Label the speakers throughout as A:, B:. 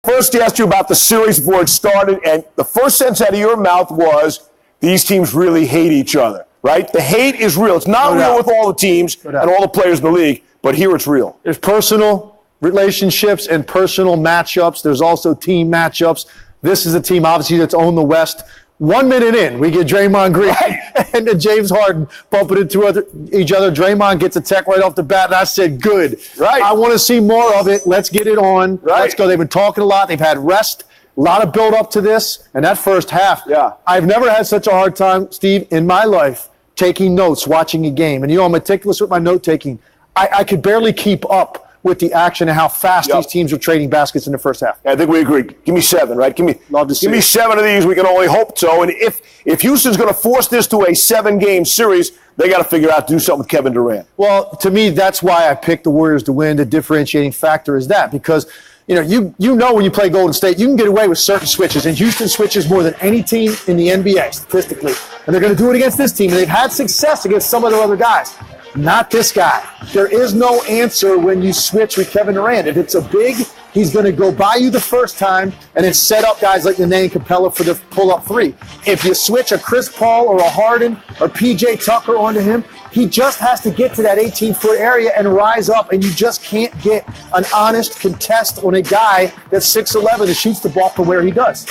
A: First, he asked you about the series before it started, and the first sentence out of your mouth was, these teams really hate each other, right? The hate is real. It's not real with all the teams and all the players in the league, but here it's real.
B: There's personal relationships and personal matchups. There's also team matchups. This is a team, obviously, that's owned the West. 1 minute in, we get Draymond Green and then James Harden bumping into each other. Draymond gets a tech right off the bat, and I said, good.
A: Right.
B: I want to see more of it. Let's get it on.
A: Right.
B: Let's go. They've been talking a lot. They've had rest, a lot of build up to this. And that first half, I've never had such a hard time, Steve, in my life taking notes, watching a game. And, I'm meticulous with my note taking. I could barely keep up with the action and how fast these teams are trading baskets in the first half.
A: I think we agree. Give me 7, right? Give me 7 of these. We can only hope so. And if Houston's going to force this to a 7-game series, they got to figure out to do something with Kevin Durant.
B: Well, to me, that's why I picked the Warriors to win. The differentiating factor is that because you know when you play Golden State, you can get away with certain switches, and Houston switches more than any team in the NBA statistically. And they're going to do it against this team, and they've had success against some of their other guys. Not this guy. There is no answer when you switch with Kevin Durant. If it's a big, he's going to go by you the first time and then set up guys like Nene and Capella for the pull-up three. If you switch a Chris Paul or a Harden or PJ Tucker onto him, he just has to get to that 18-foot area and rise up, and you just can't get an honest contest on a guy that's 6'11" and shoots the ball from where he does.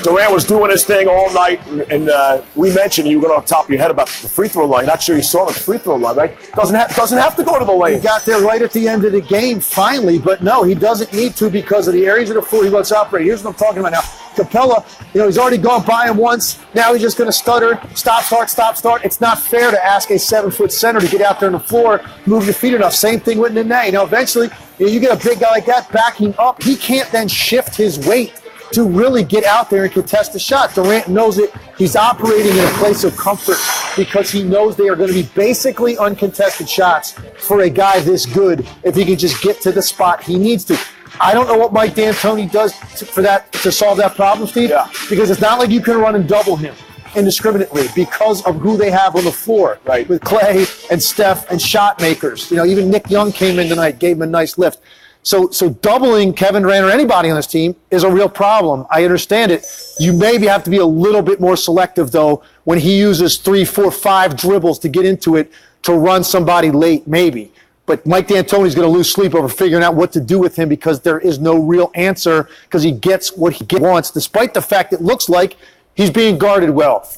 A: Durant was doing his thing all night, and we mentioned you were going off the top of your head about the free throw line. Not sure you saw the free throw line, right? Doesn't have to go to the lane.
B: He got there right at the end of the game, finally, but no, he doesn't need to because of the areas of the floor he wants to operate. Here's what I'm talking about now. Capella, he's already gone by him once. Now he's just going to stutter, stop, start. It's not fair to ask a 7-foot center to get out there on the floor, move your feet enough. Same thing with Nene. Now, eventually, you get a big guy like that backing up. He can't then shift his weight to really get out there and contest the shot. Durant knows it. He's operating in a place of comfort because he knows they are going to be basically uncontested shots for a guy this good if he can just get to the spot he needs to. I don't know what Mike D'Antoni does to solve that problem, Steve, because it's not like you can run and double him indiscriminately because of who they have on the floor with Clay and Steph and shot makers. Even Nick Young came in tonight, gave him a nice lift. So doubling Kevin Durant or anybody on this team is a real problem. I understand it. You maybe have to be a little bit more selective, though, when he uses 3, 4, 5 dribbles to get into it to run somebody late, maybe. But Mike D'Antoni's going to lose sleep over figuring out what to do with him because there is no real answer because he gets what he wants, despite the fact it looks like he's being guarded well.